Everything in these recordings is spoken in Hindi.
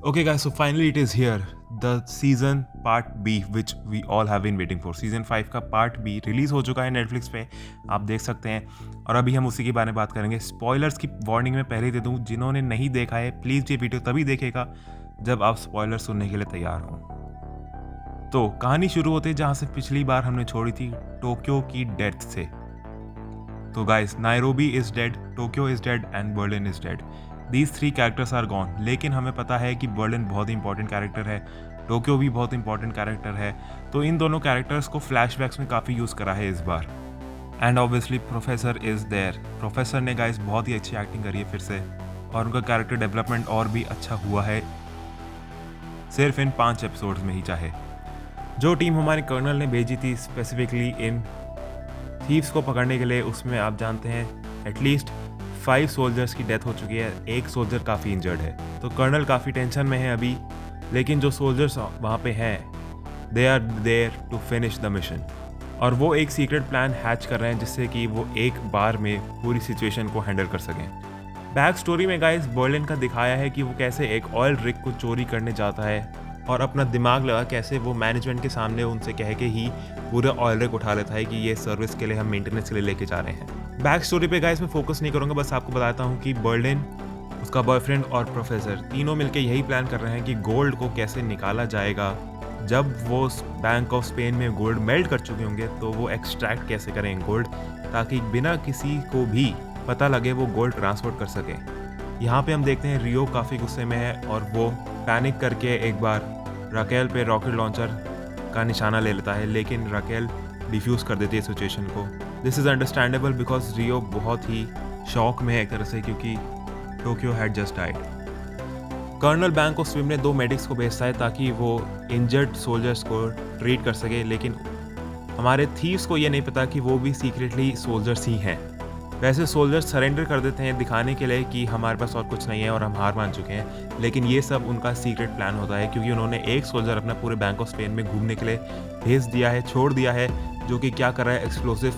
Okay, guys, so finally it is here. The season part B, which we all have been waiting for. Season 5 का पार्ट बी रिलीज़ हो चुका है नेटफ्लिक्स पे, आप देख सकते हैं। और अभी हम उसी के बारे में बात करेंगे। स्पॉयलर्स की वार्निंग मैं पहले ही दे दूँ, जिन्होंने नहीं देखा है प्लीज़ ये वीडियो तभी देखेगा जब आप स्पॉयलर सुनने के लिए तैयार हों। तो कहानी शुरू होती है जहाँ से पिछली बार हमने छोड़ी थी, टोक्यो की डेथ से। तो guys, Nairobi is dead, Tokyo is dead and Berlin is dead. These 3 characters are gone. लेकिन हमें पता है कि बर्लिन बहुत ही इंपॉर्टेंट कैरेक्टर है, टोक्यो भी बहुत इंपॉर्टेंट कैरेक्टर है। तो इन दोनों कैरेक्टर्स को फ्लैशबैक्स में काफ़ी यूज़ करा है इस बार। And obviously professor is there. Professor ने गाइस बहुत ही अच्छी एक्टिंग करी है फिर से, और उनका कैरेक्टर डेवलपमेंट और भी अच्छा हुआ है सिर्फ इन 5 एपिसोड्स में ही। चाहे जो टीम हमारे कर्नल ने भेजी थी स्पेसिफिकली इन थीव्स को पकड़ने के लिए, उसमें आप जानते हैं एटलीस्ट 5 सोल्जर्स की डेथ हो चुकी है, एक सोल्जर काफ़ी इंजर्ड है। तो कर्नल काफ़ी टेंशन में है अभी, लेकिन जो सोल्जर्स वहाँ पे हैं they are there to finish the mission. और वो एक सीक्रेट प्लान हैच कर रहे हैं जिससे कि वो एक बार में पूरी सिचुएशन को हैंडल कर सकें। बैक स्टोरी में गाइस बर्लिन का दिखाया है कि वो कैसे एक ऑयल रिग को चोरी करने जाता है और अपना दिमाग लगा कैसे वो मैनेजमेंट के सामने उनसे कह के ही पूरा ऑयल रिग उठा लेता है कि ये सर्विस के लिए हम मेंटेनेंस के लिए लेके जा रहे हैं। बैक स्टोरी पे गाइस मैं फोकस नहीं करूँगा, बस आपको बताता हूँ कि बर्लिन, उसका बॉयफ्रेंड और प्रोफेसर तीनों मिलकर यही प्लान कर रहे हैं कि गोल्ड को कैसे निकाला जाएगा। जब वो बैंक ऑफ स्पेन में गोल्ड मेल्ट कर चुके होंगे तो वो एक्सट्रैक्ट कैसे करें गोल्ड, ताकि बिना किसी को भी पता लगे वो गोल्ड ट्रांसपोर्ट कर सकें। यहाँ पे हम देखते हैं रियो काफ़ी गुस्से में है और वो पैनिक करके एक बार राकेल पे रॉकेट लॉन्चर का निशाना ले लेता है, लेकिन राकेल डिफ्यूज़ कर देती है सिचुएशन को। This is understandable because Rio बहुत ही शॉक में है एक तरह से, क्योंकि Tokyo had just died. Colonel bank of Spain ने 2 मेडिक्स को भेजता है ताकि वो इंजर्ड सोल्जर्स को ट्रीट कर सके, लेकिन हमारे थीव्स को ये नहीं पता कि वो भी सीक्रेटली सोल्जर्स ही हैं। वैसे सोल्जर्स सरेंडर कर देते हैं दिखाने के लिए कि हमारे पास और कुछ नहीं है और हम हार मान चुके हैं, लेकिन ये सब उनका सीक्रेट प्लान होता है, क्योंकि उन्होंने एक सोल्जर अपना पूरे बैंक ऑफ स्पेन में घूमने के लिए भेज दिया है, छोड़ दिया है, जो कि क्या कर रहा है, एक्सप्लोसिव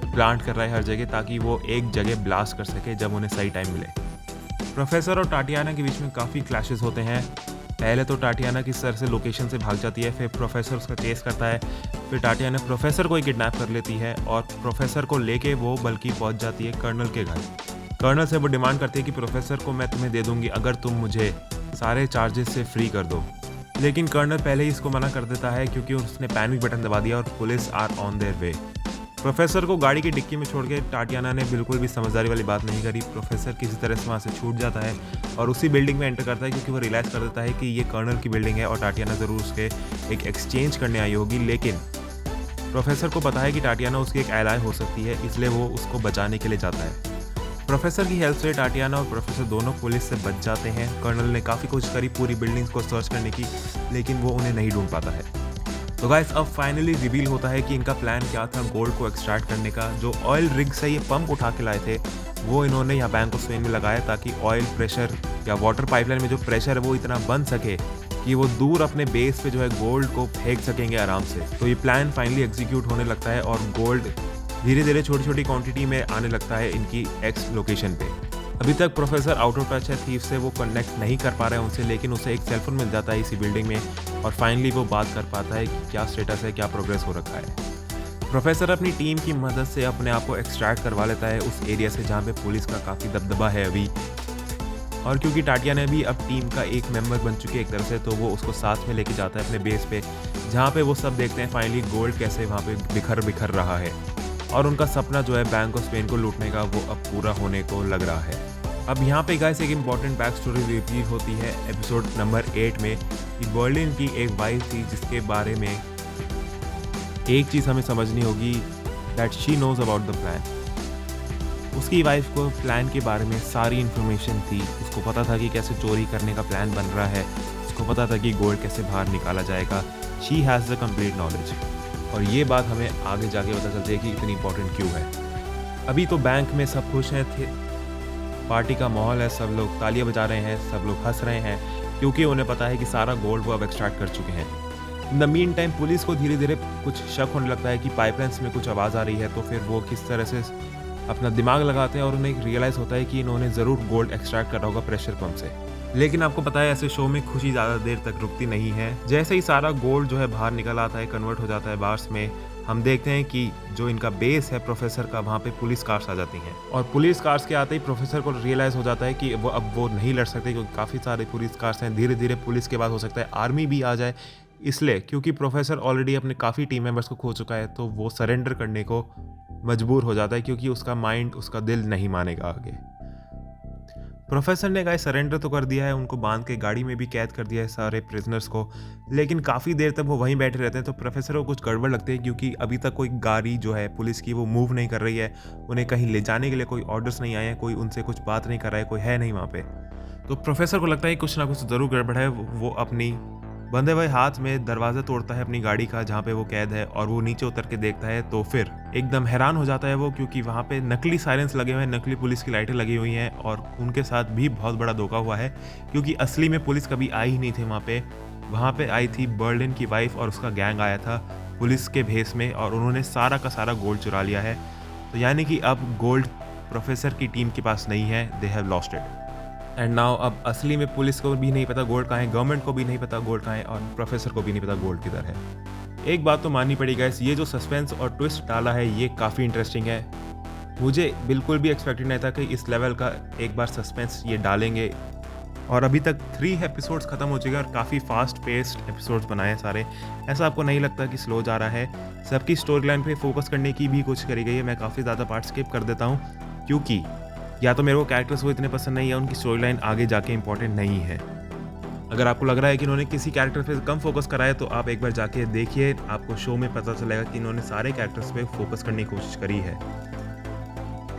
प्लांट कर रहा है हर जगह, ताकि वो एक जगह ब्लास्ट कर सके जब उन्हें सही टाइम मिले। प्रोफेसर और टाटियाना के बीच में काफ़ी क्लैशेस होते हैं। पहले तो टाटियाना किस तरह से लोकेशन से भाग जाती है, फिर प्रोफेसर उसका चेस करता है, फिर टाटियाना प्रोफेसर को ही किडनैप कर लेती है और प्रोफेसर को लेके वो बल्कि पहुंच जाती है कर्नल के घर। कर्नल से वो डिमांड करती है कि प्रोफेसर को मैं तुम्हें दे दूंगी अगर तुम मुझे सारे चार्जेस से फ्री कर दो। लेकिन कर्नल पहले ही इसको मना कर देता है क्योंकि उसने पैनिक बटन दबा दिया और police are on their way. Professor को गाड़ी की डिक्की में छोड़ के टाटियाना ने बिल्कुल भी समझदारी वाली बात नहीं करी। प्रोफेसर किसी तरह से वहाँ से छूट जाता है और उसी बिल्डिंग में एंटर करता है, क्योंकि वो रियलाइज़ कर देता है कि ये कर्नल की बिल्डिंग है और टाटियाना ज़रूर उसके एक एक्सचेंज करने आई होगी। लेकिन प्रोफेसर को पता है कि टाटियाना उसकी एक एलाय हो सकती है, इसलिए वो उसको बचाने के लिए जाता है। प्रोफेसर की हेल्प से टाटियाना और प्रोफेसर दोनों पुलिस से बच जाते हैं। कर्नल ने काफ़ी कोशिश करी पूरी बिल्डिंग्स को सर्च करने की, लेकिन वो उन्हें नहीं ढूंढ पाता है। तो गाइस अब फाइनली रिवील होता है कि इनका प्लान क्या था गोल्ड को एक्सट्रैक्ट करने का। जो ऑयल रिग से ये पंप उठा के लाए थे वो इन्होंने यहाँ बैंक ऑफ स्पेन में लगाया, ताकि ऑयल प्रेशर या वाटर पाइपलाइन में जो प्रेशर है वो इतना बन सके कि वो दूर अपने बेस पे जो है गोल्ड को फेंक सकेंगे आराम से। तो ये प्लान फाइनली एग्जीक्यूट होने लगता है और गोल्ड धीरे धीरे छोटी छोटी क्वांटिटी में आने लगता है इनकी एक्स लोकेशन पे। अभी तक प्रोफेसर आउट ऑफ टच है थीव से, वो कनेक्ट नहीं कर पा रहे हैं उनसे, लेकिन उसे एक सेलफोन मिल जाता है इसी बिल्डिंग में और फाइनली वो बात कर पाता है कि क्या स्टेटस है, क्या प्रोग्रेस हो रखा है। प्रोफेसर अपनी टीम की मदद से अपने आप को एक्सट्रैक्ट करवा लेता है उस एरिया से जहाँ पे पुलिस का काफ़ी दबदबा है अभी। और क्योंकि टाटियाना भी अब टीम का एक मेंबर बन चुकी है एक तरह से, तो वो उसको साथ में लेके जाता है अपने बेस पे, जहाँ पे वो सब देखते हैं फाइनली गोल्ड कैसे वहाँ पे बिखर बिखर रहा है और उनका सपना जो है बैंक ऑफ स्पेन को लूटने का वो अब पूरा होने को लग रहा है। अब यहाँ पे गाइस एक इम्पॉर्टेंट बैक स्टोरी रिवील होती है एपिसोड नंबर 8 में कि बर्लिन की एक वाइफ थी जिसके बारे में एक चीज़ हमें समझनी होगी, that she knows about the plan. उसकी वाइफ को प्लान के बारे में सारी इन्फॉर्मेशन थी, उसको पता था कि कैसे चोरी करने का प्लान बन रहा है, उसको पता था कि गोल्ड कैसे बाहर निकाला जाएगा। She has the complete knowledge और ये बात हमें आगे जाके पता चलती है कि इतनी इंपॉर्टेंट क्यों है। अभी तो बैंक में सब खुश हैं, पार्टी का माहौल है, सब लोग तालियां बजा रहे हैं, सब लोग हंस रहे हैं, क्योंकि उन्हें पता है कि सारा गोल्ड वो अब एक्सट्रैक्ट कर चुके हैं। इन द मीन टाइम पुलिस को धीरे धीरे कुछ शक होने लगता है कि पाइपलाइंस में कुछ आवाज़ आ रही है, तो फिर वो किस तरह से अपना दिमाग लगाते हैं और उन्हें रियलाइज़ होता है कि इन्होंने ज़रूर गोल्ड एक्सट्रैक्ट करा होगा प्रेशर पंप से। लेकिन आपको पता है ऐसे शो में खुशी ज़्यादा देर तक रुकती नहीं है। जैसे ही सारा गोल्ड जो है बाहर निकल आता है, कन्वर्ट हो जाता है बार्स में, हम देखते हैं कि जो इनका बेस है प्रोफेसर का, वहाँ पे पुलिस कार्स आ जाती हैं। और पुलिस कार्स के आते ही प्रोफेसर को रियलाइज़ हो जाता है कि वो नहीं लड़ सकते, क्योंकि काफ़ी सारे पुलिस कार्स हैं। धीरे धीरे पुलिस के बाद हो सकता है आर्मी भी आ जाए, इसलिए क्योंकि प्रोफेसर ऑलरेडी अपने काफ़ी टीम मेंबर्स को खो चुका है, तो वो सरेंडर करने को मजबूर हो जाता है, क्योंकि उसका माइंड, उसका दिल नहीं मानेगा आगे। प्रोफेसर ने गाइस सरेंडर तो कर दिया है, उनको बांध के गाड़ी में भी कैद कर दिया है सारे प्रिजनर्स को, लेकिन काफ़ी देर तक वो वहीं बैठे रहते हैं। तो प्रोफेसर को कुछ गड़बड़ लगती है, क्योंकि अभी तक कोई गाड़ी जो है पुलिस की वो मूव नहीं कर रही है, उन्हें कहीं ले जाने के लिए कोई ऑर्डर्स नहीं आए हैं, कोई उनसे कुछ बात नहीं कर रहा है, कोई है नहीं वहाँ पे। तो प्रोफेसर को लगता है कुछ ना कुछ ज़रूर गड़बड़ है। वो अपनी बंधे हुए हाथ में दरवाज़ा तोड़ता है अपनी गाड़ी का, जहाँ पे वो कैद है, और वो नीचे उतर के देखता है तो फिर एकदम हैरान हो जाता है वो, क्योंकि वहाँ पे नकली सायरेंस लगे हुए हैं, नकली पुलिस की लाइटें लगी हुई हैं, और उनके साथ भी बहुत बड़ा धोखा हुआ है, क्योंकि असली में पुलिस कभी आई ही नहीं थी वहाँ पे। वहाँ पे आई थी बर्लिन की वाइफ और उसका गैंग आया था पुलिस के भेस में, और उन्होंने सारा का सारा गोल्ड चुरा लिया है। तो यानी कि अब गोल्ड प्रोफेसर की टीम के पास नहीं है, they have lost it. And now अब असली में पुलिस को भी नहीं पता गोल्ड कहाँ है, गवर्नमेंट को भी नहीं पता गोल्ड कहाँ है, और प्रोफेसर को भी नहीं पता गोल्ड किधर है। एक बात तो माननी पड़ी गाइस, ये जो सस्पेंस और ट्विस्ट डाला है ये काफ़ी इंटरेस्टिंग है। मुझे बिल्कुल भी एक्सपेक्टेड नहीं था कि इस लेवल का एक बार सस्पेंस ये डालेंगे। और अभी तक 3 एपिसोड्स खत्म हो चुके हैं, और काफ़ी फास्ट पेस्ड एपिसोड्स बनाए हैं सारे। ऐसा आपको नहीं लगता कि स्लो जा रहा है? सबकी स्टोरी लाइन पर फोकस करने की भी कोशिश करी गई है। मैं काफ़ी ज़्यादा पार्ट स्किप कर देता हूँ, क्योंकि या तो मेरे को कैरेक्टर्स वो इतने पसंद नहीं है, उनकी स्टोरी लाइन आगे जाके इंपॉर्टेंट नहीं है। अगर आपको लग रहा है कि इन्होंने किसी कैरेक्टर पे कम फोकस करा है, तो आप एक बार जाके देखिए, आपको शो में पता चलेगा कि इन्होंने सारे कैरेक्टर्स पे फोकस करने की कोशिश करी है।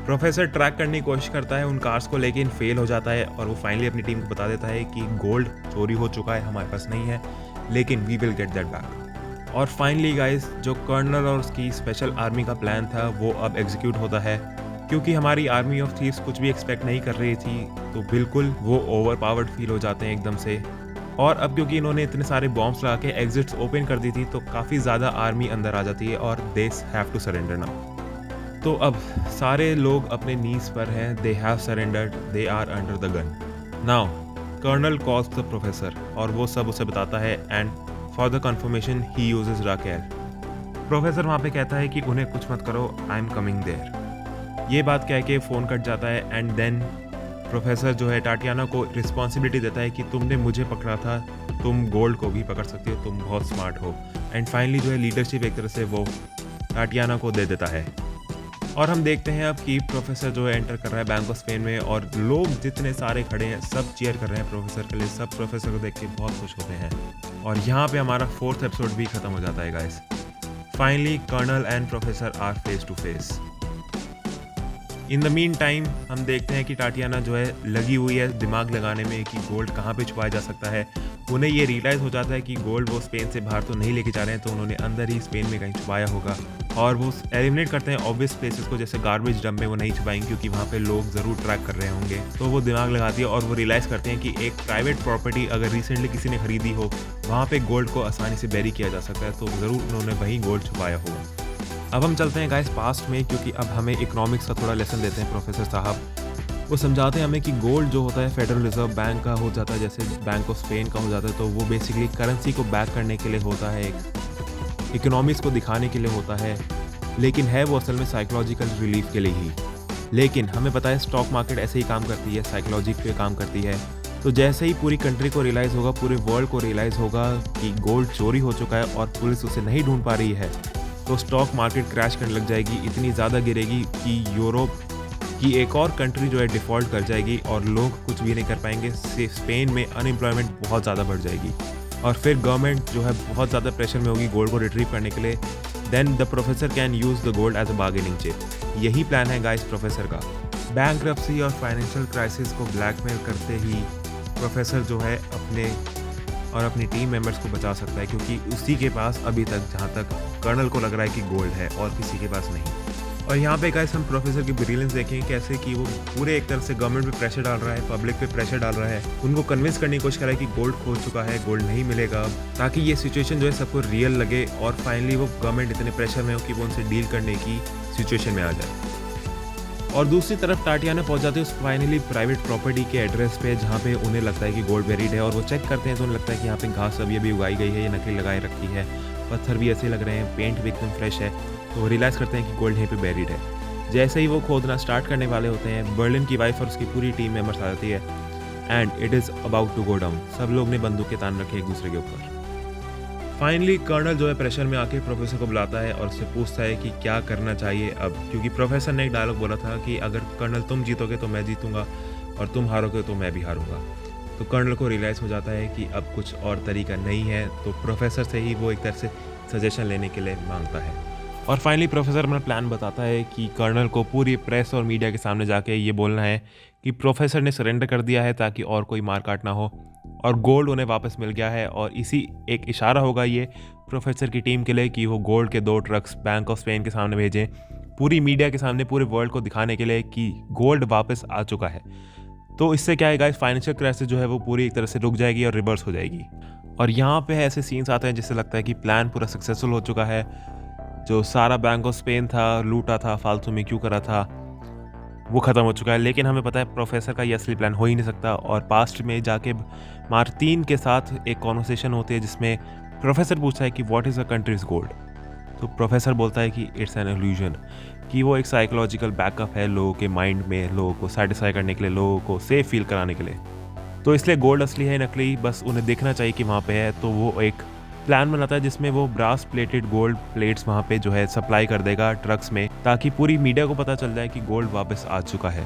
प्रोफेसर ट्रैक करने की कोशिश करता है उन कार्स को, लेकिन फेल हो जाता है, और वो फाइनली अपनी टीम को बता देता है कि गोल्ड चोरी हो चुका है, हमारे पास नहीं है, लेकिन we will get that back. और फाइनली गाइस, जो कर्नल और उसकी स्पेशल आर्मी का प्लान था वो अब एग्जीक्यूट होता है, क्योंकि हमारी आर्मी ऑफ थीव्स कुछ भी एक्सपेक्ट नहीं कर रही थी, तो बिल्कुल वो ओवर पावर्ड फील हो जाते हैं एकदम से। और अब क्योंकि इन्होंने इतने सारे बॉम्ब्स लगा के एग्जिट्स ओपन कर दी थी, तो काफ़ी ज़्यादा आर्मी अंदर आ जाती है, और they have to surrender now. तो अब सारे लोग अपने नीज पर हैं, they have surrendered, they are under the gun now. Colonel calls the professor, और वो सब उसे बताता है, and for the confirmation he uses Raquel. Professor वहाँ पे कहता है कि उन्हें कुछ मत करो, आई एम कमिंग देयर। ये बात कह के फ़ोन कट जाता है, एंड देन प्रोफेसर जो है टाटियाना को रिस्पॉन्सिबिलिटी देता है कि तुमने मुझे पकड़ा था, तुम गोल्ड को भी पकड़ सकती हो, तुम बहुत स्मार्ट हो। एंड फाइनली जो है लीडरशिप एक तरह से वो टाटियाना को दे देता है। और हम देखते हैं अब कि प्रोफेसर जो है एंटर कर रहा है बैंक ऑफ स्पेन में, और लोग जितने सारे खड़े हैं सब चीयर कर रहे हैं प्रोफेसर के लिए, सब प्रोफेसर को देख के बहुत खुश होते हैं। और यहाँ पे हमारा 4th एपिसोड भी खत्म हो जाता है guys. Finally colonel and professor are face to face. In the meantime हम देखते हैं कि टाटियाना जो है लगी हुई है दिमाग लगाने में कि गोल्ड कहाँ पे छुपाया जा सकता है। उन्हें ये रियलाइज़ हो जाता है कि गोल्ड वो स्पेन से बाहर तो नहीं लेके जा रहे हैं, तो उन्होंने अंदर ही स्पेन में कहीं छुपाया होगा, और वो एलिमिनेट करते हैं ऑब्वियस प्लेसेस को, जैसे गार्बेज डंप में वो नहीं छुपाएंगे, क्योंकि वहाँ पे लोग ज़रूर ट्रैक कर रहे होंगे। तो वो दिमाग लगाती है, और वो रियलाइज़ करते हैं कि एक प्राइवेट प्रॉपर्टी अगर रिसेंटली किसी ने खरीदी हो, वहाँ पे गोल्ड को आसानी से बैरी किया जा सकता है, तो ज़रूर उन्होंने वहीं गोल्ड छुपाया होगा। अब हम चलते हैं गाइस पास्ट में, क्योंकि अब हमें इकोनॉमिक्स का थोड़ा लेसन देते हैं प्रोफेसर साहब। वो समझाते हैं हमें कि गोल्ड जो होता है फेडरल रिजर्व बैंक का हो जाता है, जैसे बैंक ऑफ स्पेन का हो जाता है, तो वो बेसिकली करेंसी को बैक करने के लिए होता है, एक इकोनॉमिक्स को दिखाने के लिए होता है, लेकिन है वो असल में साइकोलॉजिकल रिलीफ के लिए ही। लेकिन हमें पता है स्टॉक मार्केट ऐसे ही काम करती है, साइकोलॉजी पे काम करती है। तो जैसे ही पूरी कंट्री को रियलाइज़ होगा, पूरे वर्ल्ड को रियलाइज़ होगा कि गोल्ड चोरी हो चुका है और पुलिस उसे नहीं ढूंढ पा रही है, तो स्टॉक मार्केट क्रैश करने लग जाएगी, इतनी ज़्यादा गिरेगी कि यूरोप की एक और कंट्री जो है डिफ़ॉल्ट कर जाएगी, और लोग कुछ भी नहीं कर पाएंगे। स्पेन में अनएम्प्लॉयमेंट बहुत ज़्यादा बढ़ जाएगी, और फिर गवर्नमेंट जो है बहुत ज़्यादा प्रेशर में होगी गोल्ड को रिट्रीव करने के लिए। Then the professor can use the gold as a bargaining chip. यही प्लान है गाइस प्रोफेसर का। बैंकरप्सी और फाइनेंशियल क्राइसिस को ब्लैकमेल करते ही प्रोफेसर जो है अपनी टीम मेंबर्स को बचा सकता है, क्योंकि उसी के पास अभी तक, जहाँ तक कर्नल को लग रहा है कि गोल्ड है, और किसी के पास नहीं। और यहाँ पे गाइस हम प्रोफेसर की ब्रिलियंस देखें, कैसे कि वो पूरे एक तरफ से गवर्नमेंट पे प्रेशर डाल रहा है, पब्लिक पे प्रेशर डाल रहा है, उनको कन्विंस करने की कोशिश कर रहा है कि गोल्ड खो चुका है, गोल्ड नहीं मिलेगा, ताकि ये सिचुएशन जो है सबको रियल लगे, और फाइनली वो गवर्नमेंट इतने प्रेशर में हो कि वो उनसे डील करने की सिचुएशन में आ जाए। और दूसरी तरफ टाटियाना पहुंच जाती है उस फाइनली प्राइवेट प्रॉपर्टी के एड्रेस पे, जहाँ पे उन्हें लगता है कि गोल्ड बेरीड है, और वो चेक करते हैं तो उन्हें लगता है कि यहाँ पे घास अभी उगाई गई है, ये नकली लगाए रखी है, पत्थर भी ऐसे लग रहे हैं, पेंट भी एकदम फ्रेश है, तो वो रियलाइज़ करते हैं कि गोल्ड यहीं पे बेरीड है। जैसे ही वो खोदना स्टार्ट करने वाले होते हैं, बर्लिन की वाइफ और उसकी पूरी टीम मेंबर्स आ जाती है and it is about to go down. सब लोग ने बंदूकें तान रखे एक दूसरे के ऊपर। फाइनली कर्नल जो है प्रेशर में आके प्रोफेसर को बुलाता है और उससे पूछता है कि क्या करना चाहिए अब, क्योंकि प्रोफेसर ने एक डायलॉग बोला था कि अगर कर्नल तुम जीतोगे तो मैं जीतूंगा और तुम हारोगे तो मैं भी हारूंगा। तो कर्नल को रियलाइज़ हो जाता है कि अब कुछ और तरीका नहीं है, तो प्रोफेसर से ही वो एक तरह से सजेशन लेने के लिए मांगता है। और फाइनली प्रोफेसर अपना प्लान बताता है कि कर्नल को पूरी प्रेस और मीडिया के सामने जाके ये बोलना है कि प्रोफेसर ने सरेंडर कर दिया है ताकि और कोई मार काट ना हो, और गोल्ड उन्हें वापस मिल गया है। और इसी एक इशारा होगा ये प्रोफेसर की टीम के लिए कि वो गोल्ड के 2 ट्रक्स बैंक ऑफ स्पेन के सामने भेजें, पूरी मीडिया के सामने, पूरे वर्ल्ड को दिखाने के लिए कि गोल्ड वापस आ चुका है। तो इससे क्या है गाइस, फाइनेंशियल क्राइसिस जो है वो पूरी एक तरह से रुक जाएगी और रिवर्स हो जाएगी। और यहाँ पे ऐसे सीन्स आते हैं जिससे लगता है कि प्लान पूरा सक्सेसफुल हो चुका है। जो सारा बैंक ऑफ स्पेन था, लूटा था, फालतू में क्यों करा था, वो ख़त्म हो चुका है। लेकिन हमें पता है प्रोफेसर का ये असली प्लान हो ही नहीं सकता। और पास्ट में जाके मार्टिन के साथ एक कॉन्वर्सेशन होती है जिसमें प्रोफेसर पूछता है कि what is a countries gold. तो प्रोफेसर बोलता है कि इट्स एन इल्यूजन, कि वो एक साइकोलॉजिकल बैकअप है लोगों के माइंड में, लोगों को सेटिस्फाई करने के लिए, लोगों को सेफ फील कराने के लिए। तो इसलिए गोल्ड असली है नकली, बस उन्हें देखना चाहिए कि वहाँ पे है। तो वो एक प्लान बनाता है जिसमें वो ब्रास प्लेटेड गोल्ड प्लेट्स वहाँ पे जो है सप्लाई कर देगा ट्रक्स में, ताकि पूरी मीडिया को पता चल जाए कि गोल्ड वापस आ चुका है।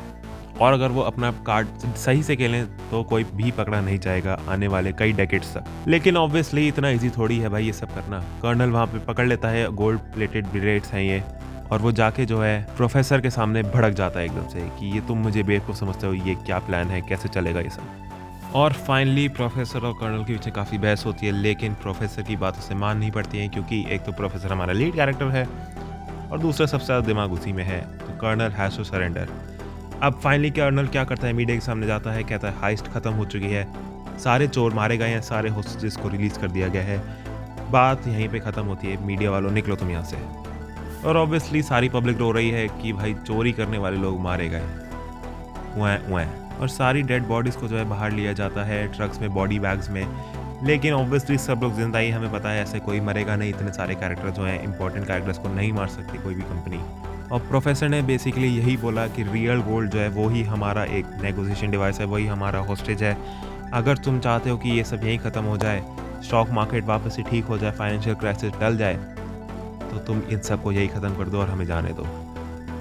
और अगर वो अपना कार्ड सही से खेलें तो कोई भी पकड़ा नहीं जाएगा आने वाले कई डेकेड्स तक। लेकिन ऑब्वियसली इतना इजी थोड़ी है भाई ये सब करना। कर्नल वहाँ पे पकड़ लेता है गोल्ड प्लेटेड प्लेट्स हैं ये, और वो जाके जो है प्रोफेसर के सामने भड़क जाता है एकदम से कि ये तुम मुझे बेवकूफ़ समझते हो, ये क्या प्लान है, कैसे चलेगा ये सब। और फाइनली प्रोफेसर और कर्नल के पीछे काफ़ी बहस होती है, लेकिन प्रोफेसर की बातों से मान नहीं पड़ती है, क्योंकि एक तो प्रोफेसर हमारा लीड कैरेक्टर है और दूसरा सबसे ज़्यादा दिमाग उसी में है। तो कर्नल हैज़ टू सरेंडर। अब फाइनली कर्नल क्या करता है, मीडिया के सामने जाता है, कहता है हाइस्ट ख़त्म हो चुकी है, सारे चोर मारे गए हैं, सारे होस्टेजेस को रिलीज़ कर दिया गया है, बात यहीं पे ख़त्म होती है, मीडिया वालों निकलो तुम यहाँ से। और ऑब्वियसली सारी पब्लिक रो रही है कि भाई चोरी करने वाले लोग मारे गए, वह और सारी डेड बॉडीज़ को जो है बाहर लिया जाता है ट्रक्स में, बॉडी बैग्स में। लेकिन ऑब्वियसली सब लोग जिंदा ही, हमें पता है ऐसे कोई मरेगा नहीं, इतने सारे कैरेक्टर जो हैं इंपॉर्टेंट कैरेक्टर्स को नहीं मार सकती कोई भी कंपनी। और प्रोफेसर ने बेसिकली यही बोला कि रियल गोल्ड जो है वो ही हमारा एक नेगोशिएशन डिवाइस है, वही हमारा होस्टेज है। अगर तुम चाहते हो कि ये सब यहीं ख़त्म हो जाए, स्टॉक मार्केट वापस से ठीक हो जाए, फाइनेंशियल क्राइसिस टल जाए, तो तुम इन सबको यही ख़त्म कर दो और हमें जाने दो।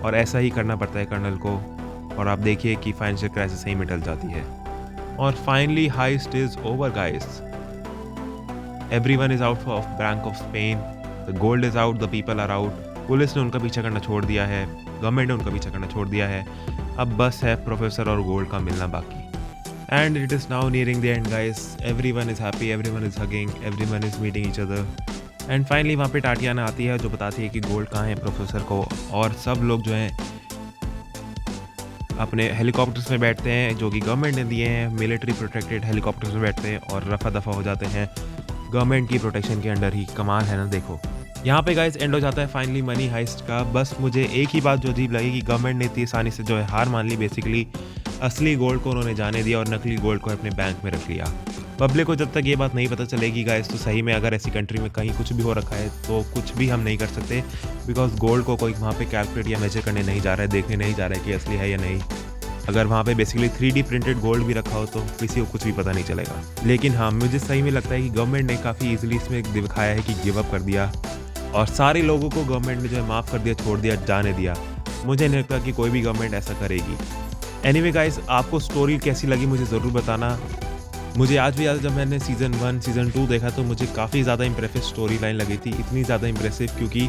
और ऐसा ही करना पड़ता है कर्नल को, और आप देखिए कि फाइनेंशियल क्राइसिस सही में टल जाती है। और finally heist is over guys, everyone is out of bank of Spain, the gold is out, the people are out. Police ने उनका पीछा करना छोड़ दिया है, गवर्नमेंट ने उनका पीछा करना छोड़ दिया है, अब बस है प्रोफेसर और गोल्ड का मिलना बाकी। And it is now nearing the end guys, everyone is happy, everyone is hugging, everyone is meeting each other. And finally वहाँ पे टाटियाना आती है जो बताती है कि गोल्ड कहाँ है प्रोफेसर को, और सब लोग जो हैं अपने हेलीकॉप्टर्स में बैठते हैं जो कि गवर्नमेंट ने दिए हैं, मिलिट्री प्रोटेक्टेड हेलीकॉप्टर्स में बैठते हैं और रफा दफा हो जाते हैं गवर्नमेंट की प्रोटेक्शन के अंडर ही। कमाल है ना, देखो यहाँ पे गाइस एंड हो जाता है फाइनली मनी हाइस्ट का। बस मुझे एक ही बात जो अजीब लगी कि गवर्नमेंट ने इतनी आसानी से जो है हार मान ली, बेसिकली असली गोल्ड को उन्होंने जाने दिया और नकली गोल्ड को अपने बैंक में रख लिया। पब्लिक को जब तक ये बात नहीं पता चलेगी गाइस, तो सही में अगर ऐसी कंट्री में कहीं कुछ भी हो रखा है तो कुछ भी हम नहीं कर सकते, बिकॉज गोल्ड को कोई वहाँ पे कैलकुलेट या मेजर करने नहीं जा रहा है, देखने नहीं जा रहा है कि असली है या नहीं। अगर वहाँ पे बेसिकली 3D प्रिंटेड गोल्ड भी रखा हो तो किसी को कुछ भी पता नहीं चलेगा। लेकिन हाँ, मुझे सही में लगता है कि गवर्नमेंट ने काफ़ी ईजिली इसमें दिखाया है कि गिव अप कर दिया और सारे लोगों को गवर्नमेंट ने जो है माफ़ कर दिया, छोड़ दिया, जाने दिया। मुझे नहीं लगता कि कोई भी गवर्नमेंट ऐसा करेगी। एनीवे गाइस, आपको स्टोरी कैसी लगी मुझे ज़रूर बताना। मुझे आज भी याद है जब मैंने सीज़न 1 सीज़न 2 देखा तो मुझे काफ़ी ज़्यादा इंप्रेसिव स्टोरी लाइन लगी थी, इतनी ज़्यादा इंप्रेसिव क्योंकि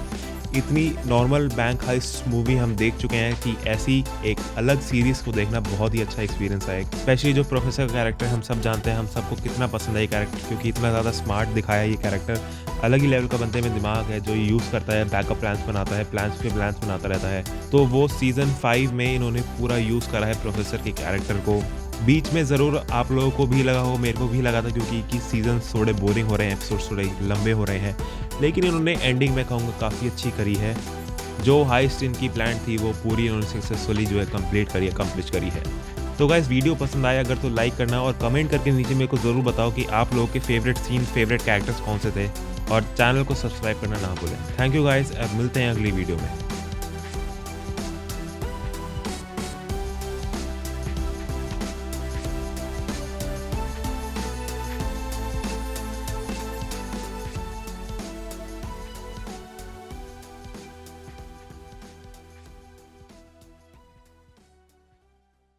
इतनी नॉर्मल बैंक हाइस्ट मूवी हम देख चुके हैं कि ऐसी एक अलग सीरीज़ को देखना बहुत ही अच्छा एक्सपीरियंस है। स्पेशली जो प्रोफेसर का कैरेक्टर हम सब जानते हैं, हम सबको कितना पसंद है ये कैरेक्टर, क्योंकि इतना ज़्यादा स्मार्ट दिखाया है ये कैरेक्टर। अलग ही लेवल का बंदे में दिमाग है जो यूज़ करता है, बैकअप प्लान्स बनाता है, प्लान्स पे प्लान्स बनाता रहता है। तो वो सीज़न 5 में इन्होंने पूरा यूज़ करा है प्रोफेसर के कैरेक्टर को। बीच में ज़रूर आप लोगों को भी लगा हो, मेरे को भी लगा था क्योंकि सीजन थोड़े बोरिंग हो रहे हैं, एपिसोड्स थोड़े लंबे हो रहे हैं, लेकिन इन्होंने एंडिंग में कहूँगा काफ़ी अच्छी करी है। जो हाइस्ट इनकी प्लान थी वो पूरी इन्होंने सक्सेसफुली जो है कंप्लीट करी है। तो गाइस वीडियो पसंद आया अगर तो लाइक करना और कमेंट करके नीचे मेरे को ज़रूर बताओ कि आप लोगों के फेवरेट सीन, फेवरेट कैरेक्टर्स कौन से थे, और चैनल को सब्सक्राइब करना ना भूलें। थैंक यू गाइस, अब मिलते हैं अगली वीडियो में।